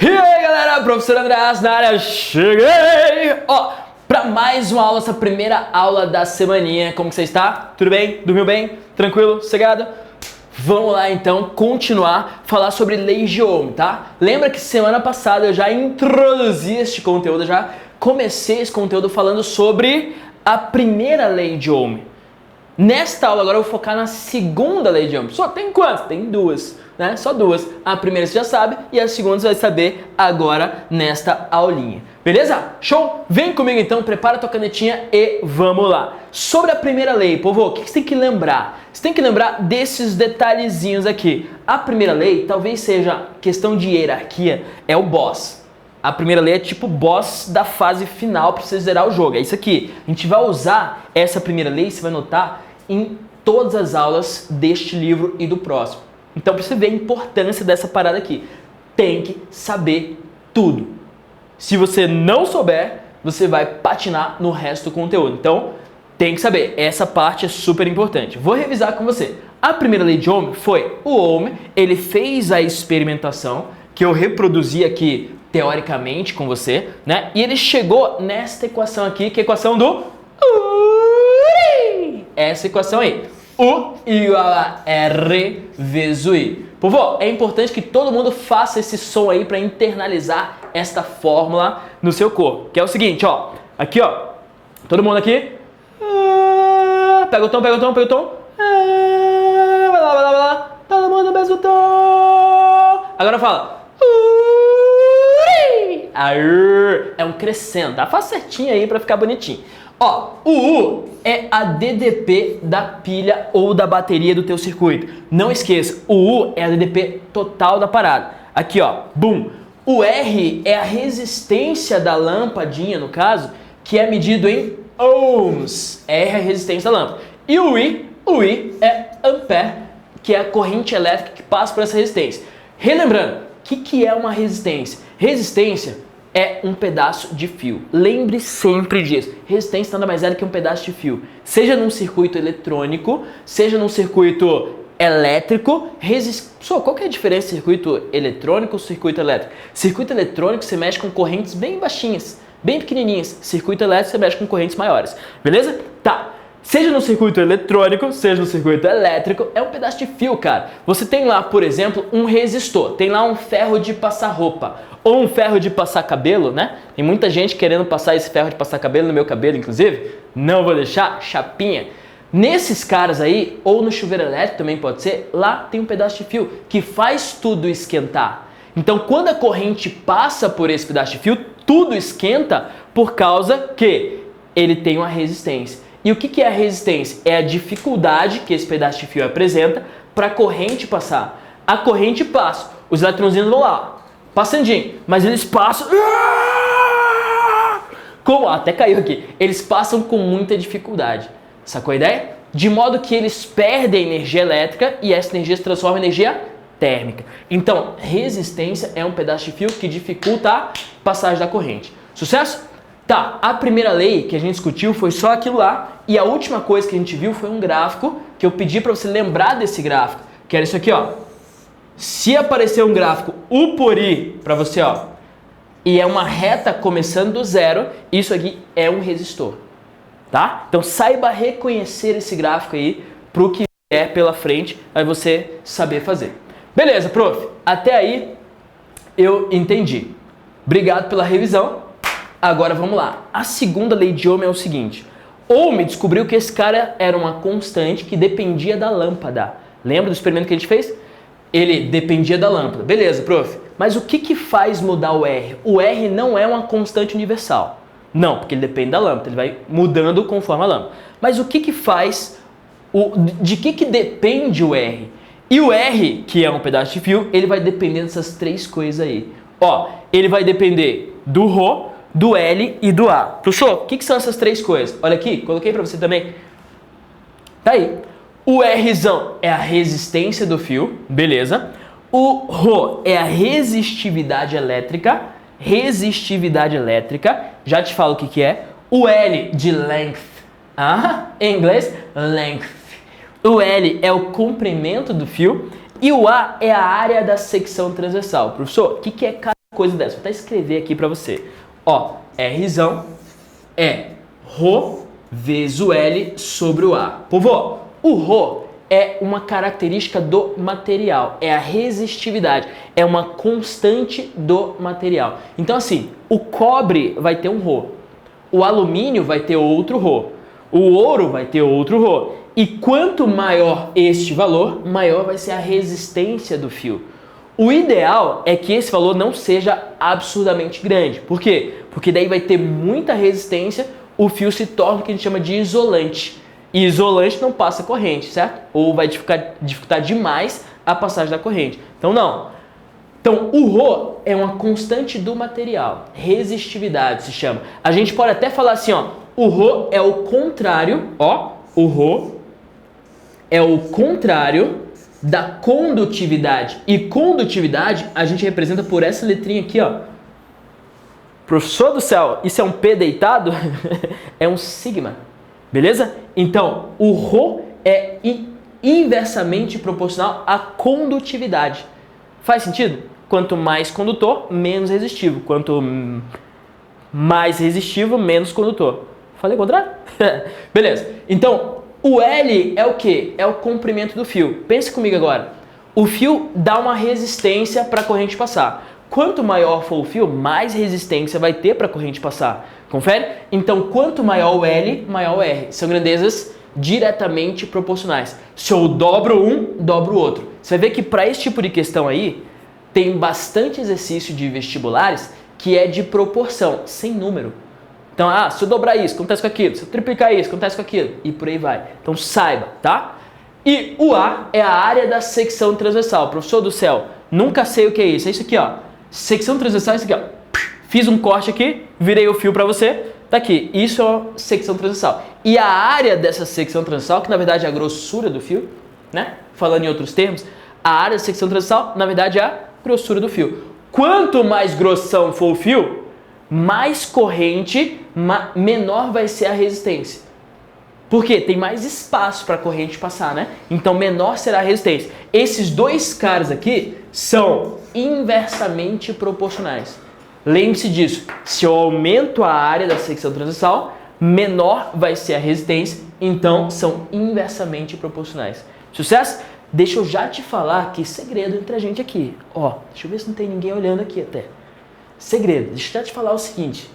E aí galera, professor Andreas na área, cheguei! Para mais uma aula, essa primeira aula da semaninha. Como que você está? Tudo bem? Dormiu bem? Tranquilo? Sossegado? Vamos lá então continuar a falar sobre leis de Ohm, tá? Lembra que semana passada eu já introduzi este conteúdo, já comecei esse conteúdo falando sobre a primeira lei de Ohm. Nesta aula agora eu vou focar na segunda lei de Ohm. Só tem quantas? Tem duas, né? Só duas. A primeira você já sabe e a segunda você vai saber agora nesta aulinha. Beleza? Show? Vem comigo então, prepara tua canetinha e vamos lá. Sobre a primeira lei, povo, o que você tem que lembrar? Você tem que lembrar desses detalhezinhos aqui. A primeira lei talvez seja questão de hierarquia, é o boss. A primeira lei é tipo boss da fase final para você zerar o jogo. É isso aqui. A gente vai usar essa primeira lei, você vai notar, em todas as aulas deste livro e do próximo. Então, para você ver a importância dessa parada aqui, tem que saber tudo. Se você não souber, você vai patinar no resto do conteúdo. Então, tem que saber. Essa parte é super importante. Vou revisar com você. A primeira lei de Ohm foi o Ohm, ele fez a experimentação, que eu reproduzi aqui teoricamente com você, né? E ele chegou nesta equação aqui, que é a equação do U. Essa equação aí. U igual a R vezes o I. Povo, é importante que todo mundo faça esse som aí para internalizar esta fórmula no seu corpo. Que é o seguinte, ó. Aqui, ó. Todo mundo aqui. Pega o tom, pega o tom, pega o tom. Vai lá, vai lá, vai lá. Todo mundo no mesmo tom. Agora fala. É um crescendo, tá? Faz certinho aí pra ficar bonitinho. Ó, o U é a DDP da pilha ou da bateria do teu circuito. Não esqueça, o U é a DDP total da parada. Aqui, ó, bum. O R é a resistência da lampadinha, no caso, que é medido em ohms. R é a resistência da lâmpada. E o I é ampere, que é a corrente elétrica que passa por essa resistência. Relembrando, o que é uma resistência? Resistência é um pedaço de fio. Lembre sempre disso. Resistência nada mais é do que um pedaço de fio. Seja num circuito eletrônico, seja num circuito elétrico. Qual que é a diferença entre circuito eletrônico e circuito elétrico? Circuito eletrônico você mexe com correntes bem baixinhas, bem pequenininhas. Circuito elétrico você mexe com correntes maiores. Beleza? Tá. Seja no circuito eletrônico, seja no circuito elétrico, é um pedaço de fio, cara. Você tem lá, por exemplo, um resistor, tem lá um ferro de passar roupa, ou um ferro de passar cabelo, né? Tem muita gente querendo passar esse ferro de passar cabelo no meu cabelo, inclusive. Não vou deixar, chapinha. Nesses caras aí, ou no chuveiro elétrico também pode ser, lá tem um pedaço de fio que faz tudo esquentar. Então, quando a corrente passa por esse pedaço de fio, tudo esquenta por causa que ele tem uma resistência. E o que é a resistência? É a dificuldade que esse pedaço de fio apresenta para a corrente passar. A corrente passa, os eletrõezinhos vão lá, passandinho, mas eles passam... Como? Até caiu aqui. Eles passam com muita dificuldade. Sacou a ideia? De modo que eles perdem energia elétrica e essa energia se transforma em energia térmica. Então, resistência é um pedaço de fio que dificulta a passagem da corrente. Sucesso? Tá, a primeira lei que a gente discutiu foi só aquilo lá e a última coisa que a gente viu foi um gráfico que eu pedi para você lembrar desse gráfico, que era isso aqui, ó. Se aparecer um gráfico U por I para você, ó, e é uma reta começando do zero, isso aqui é um resistor, tá? Então saiba reconhecer esse gráfico aí pro que é pela frente, aí você saber fazer. Beleza, prof, até aí eu entendi. Obrigado pela revisão. Agora vamos lá. A segunda lei de Ohm é o seguinte. Ohm descobriu que esse cara era uma constante que dependia da lâmpada. Lembra do experimento que a gente fez? Ele dependia da lâmpada. Beleza, prof. Mas o que faz mudar o R? O R não é uma constante universal. Não, porque ele depende da lâmpada. Ele vai mudando conforme a lâmpada. Mas o que faz... De que depende o R? E o R, que é um pedaço de fio, ele vai depender dessas três coisas aí. Ó, ele vai depender do Rho, do L e do A. Professor, o que são essas três coisas? Olha aqui, coloquei para você também. Tá aí. O Rzão é a resistência do fio, beleza. O Rho é a resistividade elétrica. Resistividade elétrica, já te falo o que é. O L de length. Em inglês, length. O L é o comprimento do fio. E o A é a área da secção transversal. Professor, o que é cada coisa dessa. Vou até escrever aqui para você. Ó, Rzão é Rho vezes o L sobre o A. Povo, o Rho é uma característica do material, é a resistividade, é uma constante do material. Então assim, o cobre vai ter um Rho, o alumínio vai ter outro Rho, o ouro vai ter outro Rho. E quanto maior este valor, maior vai ser a resistência do fio. O ideal é que esse valor não seja absurdamente grande. Por quê? Porque daí vai ter muita resistência, o fio se torna o que a gente chama de isolante. E isolante não passa corrente, certo? Ou vai dificultar demais a passagem da corrente. Então não. Então o Rho é uma constante do material. Resistividade se chama. A gente pode até falar assim, ó. O Rho é o contrário, ó. O Rho é o contrário da condutividade. E condutividade a gente representa por essa letrinha aqui, ó. Professor do céu, isso é um P deitado? É um sigma. Beleza? Então, o Rho é inversamente proporcional à condutividade. Faz sentido? Quanto mais condutor, menos resistivo. Quanto mais resistivo, menos condutor. Falei o contrário? Beleza. Então, o L é o quê? É o comprimento do fio. Pense comigo agora. O fio dá uma resistência para a corrente passar. Quanto maior for o fio, mais resistência vai ter para a corrente passar. Confere? Então, quanto maior o L, maior o R. São grandezas diretamente proporcionais. Se eu dobro um, dobro o outro. Você vai ver que para esse tipo de questão aí, tem bastante exercício de vestibulares que é de proporção, sem número. Então, se eu dobrar isso, acontece com aquilo. Se eu triplicar isso, acontece com aquilo. E por aí vai. Então, saiba, tá? E o A é a área da secção transversal. Professor do céu, nunca sei o que é isso. É isso aqui, ó. Secção transversal é isso aqui, ó. Fiz um corte aqui, virei o fio para você. Tá aqui. Isso é uma secção transversal. E a área dessa secção transversal, que na verdade é a grossura do fio, né? Falando em outros termos, a área da secção transversal, na verdade, é a grossura do fio. Quanto mais grossão for o fio, mais corrente, menor vai ser a resistência. Por quê? Tem mais espaço para a corrente passar, né? Então menor será a resistência. Esses dois caras aqui são inversamente proporcionais. Lembre-se disso. Se eu aumento a área da secção transversal, menor vai ser a resistência. Então são inversamente proporcionais. Sucesso? Deixa eu já te falar que segredo entre a gente aqui. Ó, deixa eu ver se não tem ninguém olhando aqui até. Segredo, deixa eu já te falar o seguinte.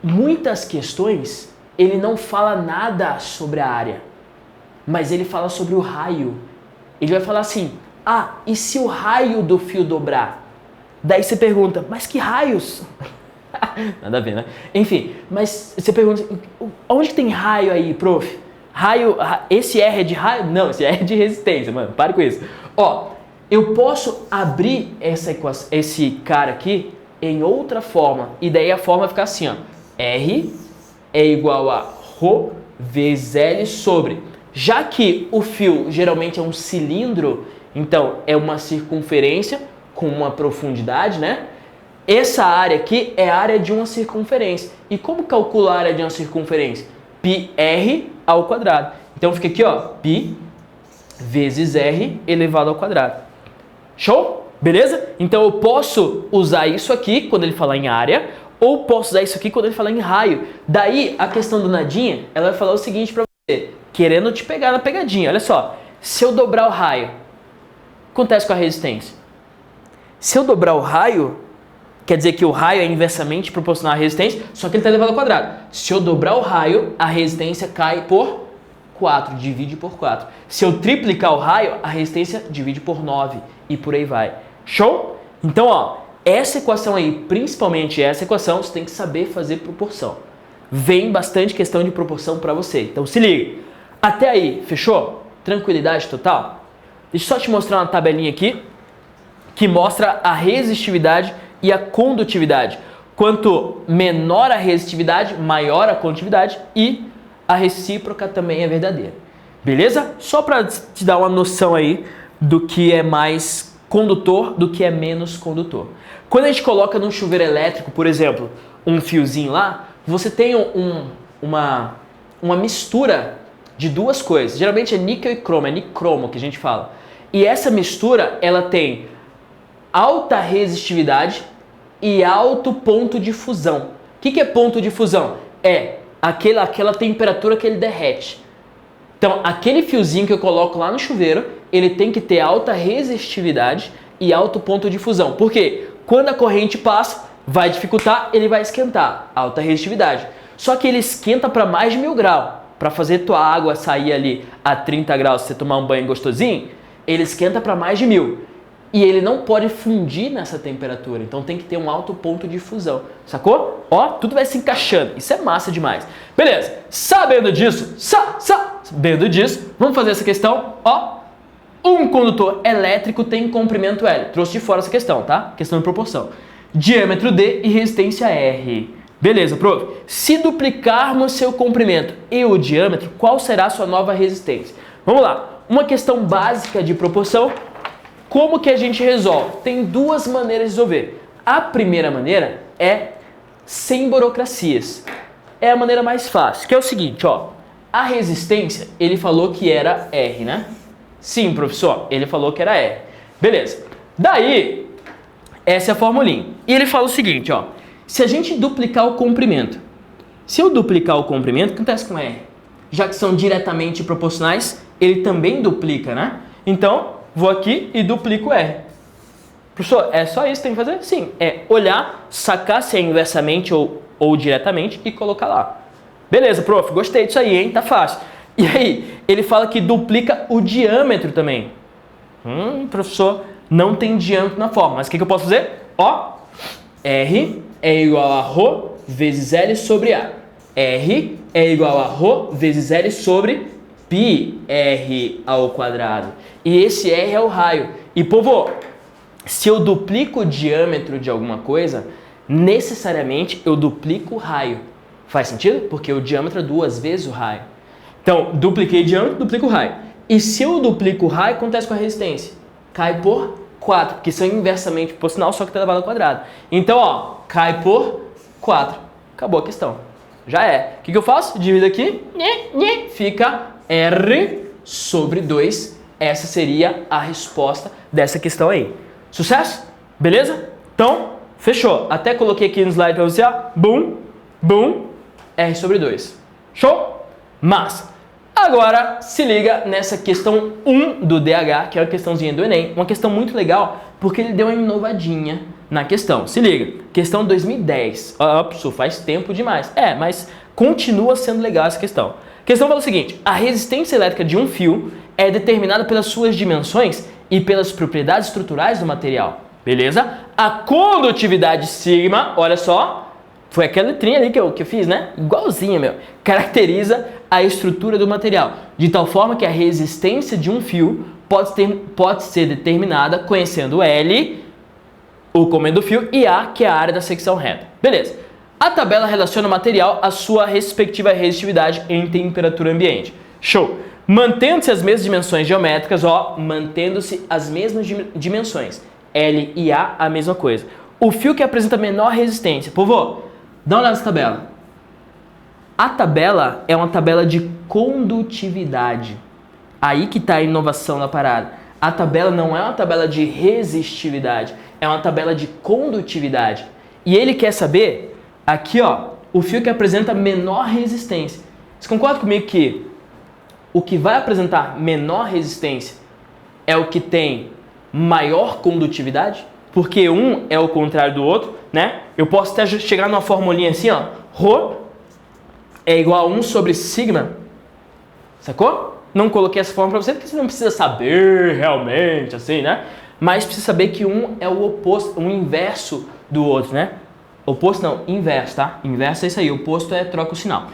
Muitas questões, ele não fala nada sobre a área, mas ele fala sobre o raio. Ele vai falar assim, e se o raio do fio dobrar? Daí você pergunta, mas que raios? Nada a ver, né? Enfim, mas você pergunta, onde que tem raio aí, prof? Raio, esse R é de raio? Não, esse R é de resistência, mano, para com isso. Ó, eu posso abrir esse cara aqui em outra forma, e daí a forma fica assim, ó. R é igual a Rho vezes L sobre. Já que o fio geralmente é um cilindro, então é uma circunferência com uma profundidade, né? Essa área aqui é a área de uma circunferência. E como calcular a área de uma circunferência? πr ao quadrado. Então fica aqui, ó, π vezes r elevado ao quadrado. Show? Beleza? Então eu posso usar isso aqui quando ele falar em área, ou posso usar isso aqui quando ele falar em raio. Daí a questão do nadinha, ela vai falar o seguinte para você, querendo te pegar na pegadinha. Olha só, se eu dobrar o raio, o que acontece com a resistência? Se eu dobrar o raio, quer dizer que o raio é inversamente proporcional à resistência, só que ele está elevado ao quadrado. Se eu dobrar o raio, a resistência cai por 4, divide por 4. Se eu triplicar o raio, a resistência divide por 9 e por aí vai. Show? Então, ó, essa equação aí, principalmente essa equação, você tem que saber fazer proporção. Vem bastante questão de proporção para você. Então se liga. Até aí, fechou? Tranquilidade total? Deixa eu só te mostrar uma tabelinha aqui que mostra a resistividade e a condutividade. Quanto menor a resistividade, maior a condutividade e a recíproca também é verdadeira. Beleza? Só para te dar uma noção aí do que é mais condutor do que é menos condutor. Quando a gente coloca num chuveiro elétrico, por exemplo, um fiozinho lá, você tem uma mistura de duas coisas. Geralmente é níquel e cromo, é nicromo que a gente fala. E essa mistura, ela tem alta resistividade e alto ponto de fusão. O que é ponto de fusão? É aquela temperatura que ele derrete. Então, aquele fiozinho que eu coloco lá no chuveiro, ele tem que ter alta resistividade e alto ponto de fusão. Por quê? Quando a corrente passa, vai dificultar, ele vai esquentar. Alta resistividade. Só que ele esquenta para mais de 1000 graus. Para fazer tua água sair ali a 30 graus, você tomar um banho gostosinho, ele esquenta para mais de 1000. E ele não pode fundir nessa temperatura, então tem que ter um alto ponto de fusão, sacou? Ó, tudo vai se encaixando, isso é massa demais. Beleza, sabendo disso, vamos fazer essa questão, ó. Um condutor elétrico tem comprimento L, trouxe de fora essa questão, tá? Questão de proporção. Diâmetro D e resistência R. Beleza, prof. Se duplicarmos seu comprimento e o diâmetro, qual será a sua nova resistência? Vamos lá, uma questão básica de proporção. Como que a gente resolve? Tem duas maneiras de resolver. A primeira maneira é sem burocracias. É a maneira mais fácil, que é o seguinte, ó. A resistência, ele falou que era R, né? Sim, professor, ele falou que era R. Beleza. Daí, essa é a formulinha. E ele fala o seguinte, ó. Se a gente duplicar o comprimento, se eu duplicar o comprimento, o que acontece com R? Já que são diretamente proporcionais, ele também duplica, né? Então, vou aqui e duplico R. Professor, é só isso que tem que fazer? Sim, é olhar, sacar se é inversamente ou diretamente e colocar lá. Beleza, prof, gostei disso aí, hein? Tá fácil. E aí, ele fala que duplica o diâmetro também. Professor, não tem diâmetro na forma, mas o que eu posso fazer? Ó, R é igual a ρ vezes L sobre A. R é igual a ρ vezes L sobre πr ao quadrado. E esse R é o raio. E, povo, se eu duplico o diâmetro de alguma coisa, necessariamente eu duplico o raio. Faz sentido? Porque o diâmetro é 2 vezes o raio. Então, dupliquei o diâmetro, duplico o raio. E se eu duplico o raio, o que acontece com a resistência? Cai por 4, porque são inversamente proporcional, só que está elevado ao quadrado. Então, ó, cai por 4. Acabou a questão. Já é. O que eu faço? Divido aqui, fica R sobre 2. Essa seria a resposta dessa questão aí. Sucesso? Beleza? Então, fechou. Até coloquei aqui no slide para você, ó. Bum, bum, R sobre 2. Show? Massa. Agora, se liga nessa questão 1 do DH, que é a questãozinha do Enem. Uma questão muito legal, porque ele deu uma inovadinha na questão. Se liga. Questão 2010. Isso faz tempo demais. Mas continua sendo legal essa questão. A questão fala o seguinte: a resistência elétrica de um fio é determinada pelas suas dimensões e pelas propriedades estruturais do material. Beleza? A condutividade sigma, olha só, foi aquela letrinha ali que eu fiz, né? Igualzinha, meu. Caracteriza a estrutura do material, de tal forma que a resistência de um fio pode ser determinada conhecendo L, o comprimento do fio, e A, que é a área da secção reta. Beleza. A tabela relaciona o material à sua respectiva resistividade em temperatura ambiente. Show! Mantendo-se as mesmas dimensões geométricas, ó, mantendo-se as mesmas dimensões. L e A mesma coisa. O fio que apresenta menor resistência. Povo, dá uma olhada nessa tabela. A tabela é uma tabela de condutividade. Aí que está a inovação da parada. A tabela não é uma tabela de resistividade, é uma tabela de condutividade. E ele quer saber, aqui ó, o fio que apresenta menor resistência. Você concorda comigo que o que vai apresentar menor resistência é o que tem maior condutividade? Porque um é o contrário do outro, né? Eu posso até chegar numa formulinha assim, ó, ρ é igual a 1 sobre sigma, sacou? Não coloquei essa forma para você porque você não precisa saber realmente, assim, né? Mas precisa saber que um é o oposto, o inverso do outro, né? Oposto não, inverso, tá? Inverso é isso aí, oposto é troca o sinal.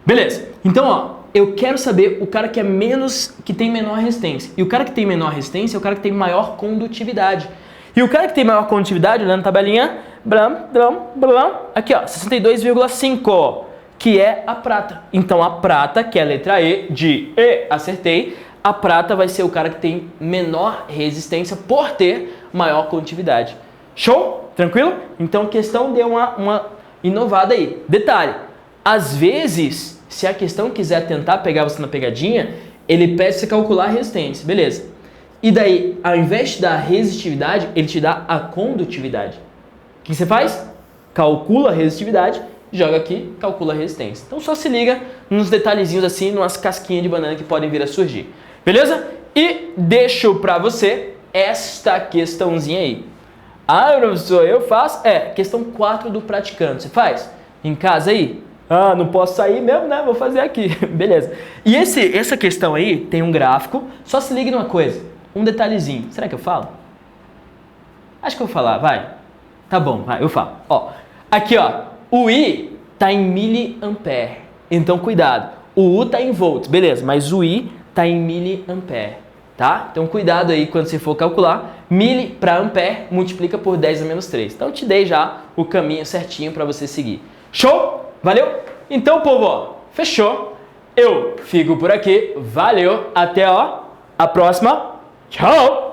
Beleza, então, ó, eu quero saber o cara que tem menor resistência. E o cara que tem menor resistência é o cara que tem maior condutividade. E o cara que tem maior condutividade, olhando a tabelinha, aqui ó, 62,5, que é a prata. Então a prata, que é a letra E de acertei, a prata vai ser o cara que tem menor resistência por ter maior condutividade. Show? Tranquilo? Então a questão deu uma inovada aí. Detalhe, às vezes, se a questão quiser tentar pegar você na pegadinha, ele pede você calcular a resistência. Beleza. E daí, ao invés de dar a resistividade, ele te dá a condutividade. O que você faz? Calcula a resistividade, joga aqui, calcula a resistência. Então só se liga nos detalhezinhos assim, numas casquinhas de banana que podem vir a surgir. Beleza? E deixo pra você esta questãozinha aí. Ah, professor, eu faço? Questão 4 do praticando. Você faz? Em casa aí? Ah, não posso sair mesmo, né? Vou fazer aqui. Beleza. E essa questão aí tem um gráfico. Só se liga numa coisa. Um detalhezinho. Será que eu falo? Acho que eu vou falar, vai. Tá bom, vai, eu falo. Ó, aqui, ó. O I tá em miliampere. Então, cuidado. O U tá em volts, beleza. Mas o I tá em miliampere, tá? Então, cuidado aí quando você for calcular. Mili para ampere multiplica por 10 a menos 3. Então, te dei já o caminho certinho para você seguir. Show? Valeu? Então, povo, ó, fechou. Eu fico por aqui. Valeu. Até, ó, a próxima. Tchau!